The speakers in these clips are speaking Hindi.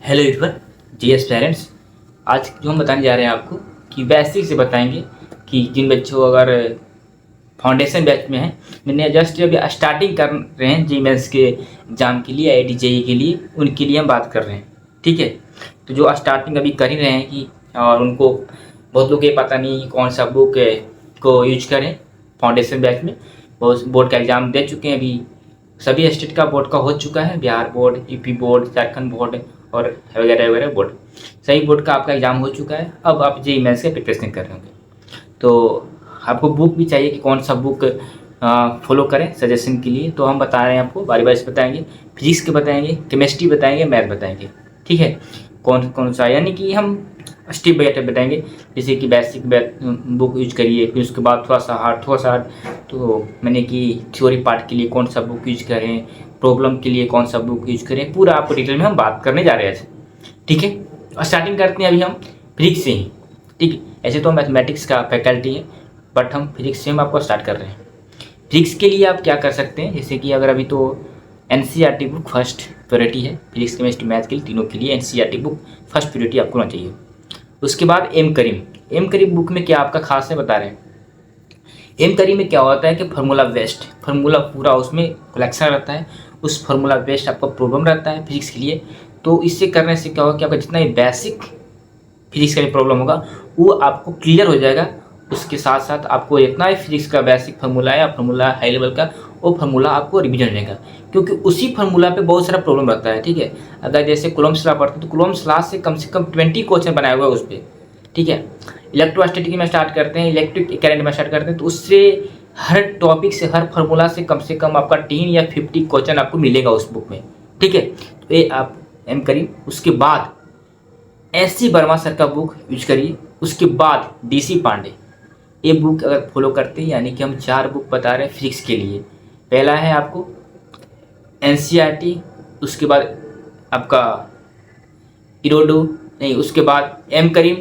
Hello everyone, GS parents. आज जो हम बताने जा रहे हैं आपको कि बेसिक से बताएंगे कि जिन बच्चों अगर फाउंडेशन बैच में हैं, मैंने जस्ट अभी स्टार्टिंग कर रहे हैं जी मेंस के एग्ज़ाम के लिए, आईआईटी जेईई के लिए, उनके लिए हम बात कर रहे हैं। ठीक है, तो जो स्टार्टिंग अभी कर ही रहे हैं कि और उनको बहुत लोग ये पता नहीं कि कौन सा बुक को यूज करें फाउंडेशन बैच में। बहुत बोर्ड का एग्ज़ाम दे चुके हैं, अभी सभी स्टेट का बोर्ड का हो चुका है, Bihar board, UP board, Jharkhand board और वगैरह वगैरह बोर्ड, सही बोर्ड का आपका एग्ज़ाम हो चुका है। अब आप जेईई मेंस के प्रिपरेशन कर रहे होंगे, तो आपको बुक भी चाहिए कि कौन सा बुक फॉलो करें सजेशन के लिए। तो हम बता रहे हैं आपको, बारी बारी से बताएंगे। फिजिक्स के बताएंगे, केमिस्ट्री बताएंगे, मैथ बताएंगे। ठीक है, कौन कौन सा, यानी कि हम स्टेप बाय स्टेप बताएंगे। जैसे कि बेसिक बुक यूज करिए, फिर उसके बाद थोड़ा सा हार्ड। तो मैंने कि थ्योरी पार्ट के लिए कौन सा बुक यूज करें, प्रॉब्लम के लिए कौन सा बुक यूज करें, पूरा आपको डिटेल में हम बात करने जा रहे हैं। ठीक है, स्टार्टिंग करते हैं अभी हम फिजिक्स से ही। ठीक है, ऐसे तो मैथमेटिक्स का फैकल्टी है, बट हम फिजिक्स से हम आपको स्टार्ट कर रहे हैं। फिजिक्स के लिए आप क्या कर सकते हैं, जैसे कि अगर अभी तो एनसीईआरटी बुक फर्स्ट प्रायोरिटी है। फिजिक्स केमिस्ट्री मैथ के लिए, तीनों के लिए एनसीईआरटी बुक फर्स्ट प्रायोरिटी आपको होना चाहिए। उसके बाद एम करीम बुक में क्या आपका खास है बता रहे हैं। एम करीम में क्या होता है कि फार्मूला बेस्ड, फार्मूला पूरा उसमें कलेक्शन रहता है, उस फार्मूला बेस्ड आपका प्रॉब्लम रहता है फिजिक्स के लिए। तो इससे करने से क्या होगा कि आपका जितना भी बेसिक फिजिक्स का भी प्रॉब्लम होगा वो आपको क्लियर हो जाएगा। उसके साथ साथ आपको जितना भी फिजिक्स का बेसिक फार्मूला है या फार्मूला हाई लेवल का, वो फार्मूला आपको रिवीजन हो जाएगा, क्योंकि उसी फार्मूला पे बहुत सारा प्रॉब्लम रहता है। ठीक है, अगर जैसे कूलम्ब्स लॉ पढ़ते हैं तो कूलम्ब्स लॉ से कम 20 क्वेश्चन बनाया हुआ है उस पर। ठीक है, इलेक्ट्रोस्टैटिक में स्टार्ट करते हैं, इलेक्ट्रिक करंट में स्टार्ट करते हैं, तो उससे हर टॉपिक से, हर फार्मूला से कम आपका 10 या 50 क्वेश्चन आपको मिलेगा उस बुक में। ठीक है, तो ये आप एम करिए। उसके बाद एससी वर्मा सर का बुक यूज करिए। उसके बाद डीसी पांडे, ये बुक अगर फॉलो करते हैं, यानी कि हम 4 बुक बता रहे हैं फिजिक्स के लिए। पहला है आपको एनसीईआरटी, उसके बाद आपका इरोडो नहीं, उसके बाद एम करीम,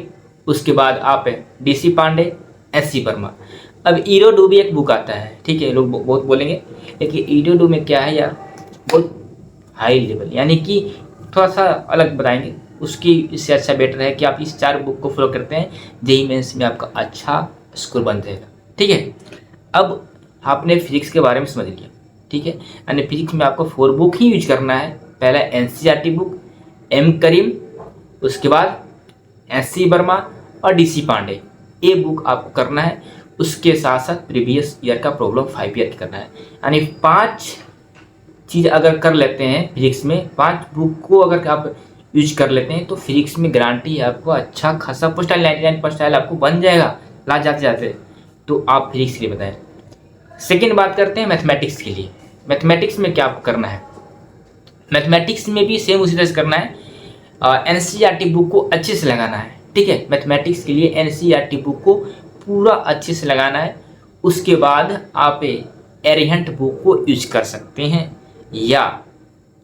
उसके बाद आप डीसी पांडे, एससी वर्मा। अब इरोडो भी एक बुक आता है। ठीक है, लोग बहुत बोलेंगे, लेकिन इरोडो में क्या है यार, बहुत हाई लेवल, यानी कि थोड़ा सा अलग बताएंगे। उसकी इससे अच्छा बेटर है कि आप इस 4 बुक को फॉलो करते हैं, जेईई मेंस में आपका अच्छा स्कोर बन जाएगा। ठीक है, अब आपने फिजिक्स के बारे में समझ लिया। ठीक है, यानी फिजिक्स में आपको 4 बुक ही यूज करना है। पहला एनसीईआरटी बुक, एम करीम, उसके बाद एससी वर्मा और डीसी पांडे, ये बुक आपको करना है। उसके साथ साथ प्रीवियस ईयर का प्रॉब्लम 5 ईयर करना है। यानी 5 चीज़ अगर कर लेते हैं फिजिक्स में, 5 बुक को अगर आप यूज कर लेते हैं, तो फिजिक्स में गारंटी है आपको अच्छा खासा परसेंटाइल, 99% आपको बन जाएगा ला जाते जाते। तो आप फिजिक्स के लिए बताएं। सेकेंड बात करते हैं मैथमेटिक्स के लिए। मैथमेटिक्स में क्या आपको करना है, मैथमेटिक्स में भी सेम उसी तरह से करना है। एनसीईआरटी बुक को अच्छे से लगाना है। ठीक है, मैथमेटिक्स के लिए एनसीईआरटी बुक को पूरा अच्छे से लगाना है। उसके बाद आप एरिहंट बुक को यूज कर सकते हैं, या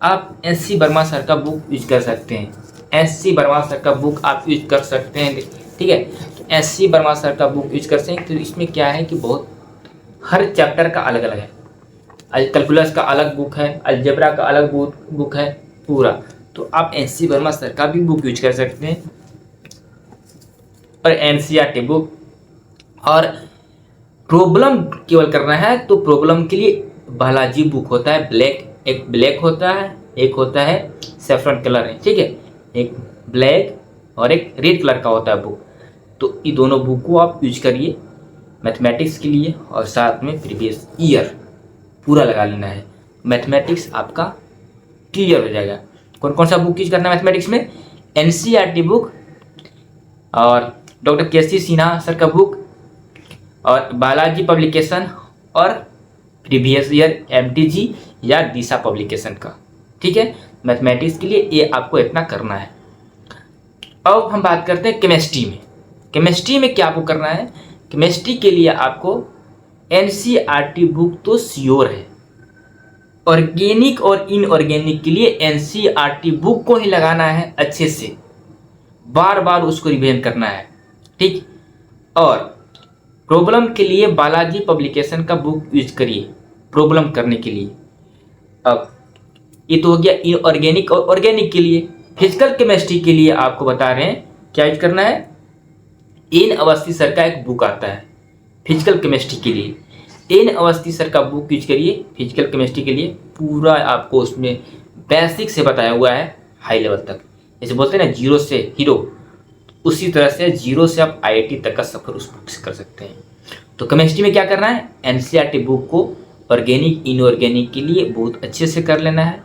आप एससी वर्मा सर का बुक यूज कर सकते हैं। एससी वर्मा सर का बुक आप यूज कर सकते हैं। ठीक है, तो एससी वर्मा सर का बुक यूज कर सकते हैं। तो इसमें क्या है कि बहुत हर चैप्टर का अलग अलग है। कैलकुलस का अलग बुक है, अलजेब्रा का अलग बुक है पूरा। तो आप एससी वर्मा सर का भी बुक यूज कर सकते हैं, और एनसीईआरटी बुक। और प्रॉब्लम केवल करना है तो प्रॉब्लम के लिए बालाजी बुक होता है, ब्लैक, एक ब्लैक होता है, एक होता है सेफ्रन कलर है। ठीक है, एक ब्लैक और एक रेड कलर का होता है बुक। तो ये दोनों बुक को आप यूज करिए मैथमेटिक्स के लिए, और साथ में प्रीवियस ईयर पूरा लगा लेना है। मैथमेटिक्स आपका क्लियर हो जाएगा। कौन कौन सा बुक यूज करना है मैथमेटिक्स में, एनसीईआरटी बुक, और डॉक्टर केसी सिन्हा सर का बुक, और बालाजी पब्लिकेशन, और प्रीवियस ईयर एमटीजी या दिशा पब्लिकेशन का। ठीक है, मैथमेटिक्स के लिए ये आपको इतना करना है। अब हम बात करते हैं केमिस्ट्री में। केमिस्ट्री में क्या आपको करना है, केमिस्ट्री के लिए आपको एनसीईआरटी बुक तो श्योर है। ऑर्गेनिक और इनऑर्गेनिक के लिए एनसीईआरटी बुक को ही लगाना है अच्छे से, बार बार उसको रिवीजन करना है। ठीक, और प्रॉब्लम के लिए बालाजी पब्लिकेशन का बुक यूज करिए प्रॉब्लम करने के लिए। अब ये तो हो गया इनऑर्गेनिक और ऑर्गेनिक के लिए। फिजिकल केमिस्ट्री के लिए आपको बता रहे हैं क्या यूज करना है। एन अवस्थी सर का एक बुक आता है फिजिकल केमिस्ट्री के लिए। एन अवस्थी सर का बुक यूज करिए फिजिकल केमिस्ट्री के लिए। पूरा आपको उसमें बेसिक से बताया हुआ है हाई लेवल तक। जैसे बोलते हैं ना जीरो से हीरो, उसी तरह से जीरो से आप आईआईटी तक का सफर उस बुक से कर सकते हैं। तो केमिस्ट्री में क्या करना है, एनसीईआरटी बुक को ऑर्गेनिक इनऑर्गेनिक के लिए बहुत अच्छे से कर लेना है।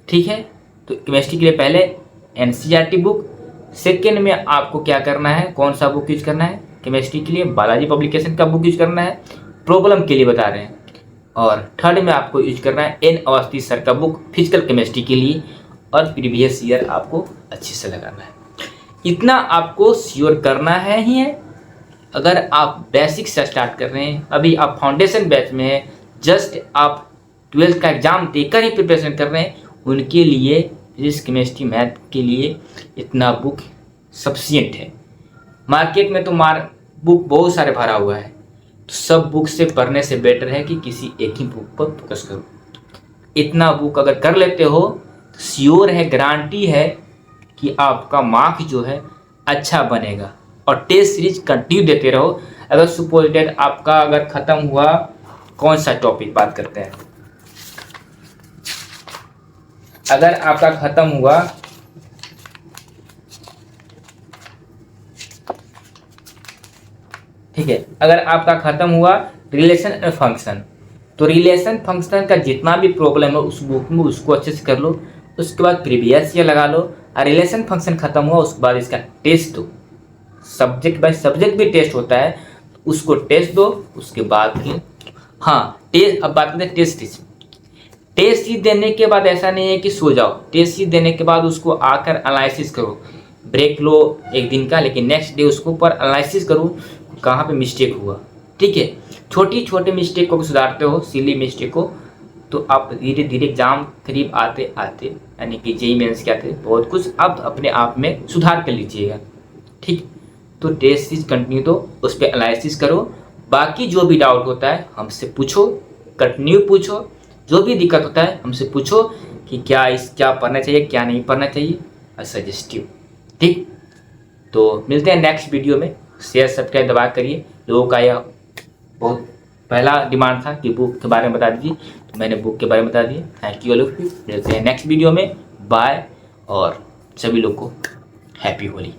ठीक है, तो केमिस्ट्री के लिए पहले एनसीईआरटी बुक, सेकेंड में आपको क्या करना है, कौन सा बुक यूज करना है केमिस्ट्री के लिए, बालाजी पब्लिकेशन का बुक यूज करना है, प्रॉब्लम के लिए बता रहे हैं। और थर्ड में आपको यूज करना है एन अवस्थी सर का बुक फिजिकल केमिस्ट्री के लिए, और प्रीवियस ईयर आपको अच्छे से लगाना है। इतना आपको श्योर करना है ही है। अगर आप बेसिक से स्टार्ट कर रहे हैं, अभी आप फाउंडेशन बैच में हैं, जस्ट आप 12th का एग्जाम देकर ही प्रिपरेशन कर रहे हैं, उनके लिए फिजिक्स केमिस्ट्री मैथ के लिए इतना बुक सफिशिएंट है। मार्केट में तो बुक बहुत सारे भरा हुआ है, तो सब बुक से पढ़ने से बेटर है कि किसी एक ही बुक पर फोकस करो। इतना बुक अगर कर लेते हो तो श्योर है, गारंटी है कि आपका मार्क्स जो है अच्छा बनेगा। और टेस्ट सीरीज कंटिन्यू देते रहो। अगर सुपोजिटेड आपका अगर ख़त्म हुआ, कौन सा टॉपिक बात करते हैं, अगर आपका ख़त्म हुआ ठीक है, अगर आपका ख़त्म हुआ रिलेशन एंड फंक्शन, तो रिलेशन फंक्शन का जितना भी प्रॉब्लम है उस बुक में उसको अच्छे से कर लो। उसके बाद प्रीवियस ईयर लगा लो। और रिलेशन फंक्शन खत्म हुआ उसके बाद इसका टेस्ट दो। सब्जेक्ट बाय सब्जेक्ट भी टेस्ट होता है, उसको टेस्ट दो। उसके बाद फिर टेस्ट, अब बात करते हैं टेस्ट सीरीज। टेस्ट सीरीज देने के बाद ऐसा नहीं है कि सो जाओ, टेस्ट सीरीज देने के बाद उसको आकर एनालिसिस करो। ब्रेक लो एक दिन का, लेकिन नेक्स्ट डे उसको ऊपर एनालिसिस करो कहाँ पे मिस्टेक हुआ। ठीक है, छोटी छोटी मिस्टेक को सुधारते हो, सिली मिस्टेक को, तो आप धीरे धीरे एग्जाम करीब आते आते, यानी कि जेईई मेंस के आते बहुत कुछ आप अपने आप में सुधार कर लीजिएगा। ठीक, तो टेस्ट सीरीज कंटिन्यू दो, उस पर एनालिसिस करो। बाकी जो भी डाउट होता है हमसे पूछो, कंटिन्यू पूछो। जो भी दिक्कत होता है हमसे पूछो कि क्या पढ़ना चाहिए, क्या नहीं पढ़ना चाहिए, और सजेस्टिव। ठीक, तो मिलते हैं नेक्स्ट वीडियो में। शेयर सब्सक्राइब दबा करिए। लोगों का यह बहुत पहला डिमांड था कि बुक के बारे में बता दीजिए, तो मैंने बुक के बारे में बता दिया। Thank you all of you. मिलते हैं नेक्स्ट वीडियो में। बाय, और सभी लोग को हैप्पी होली।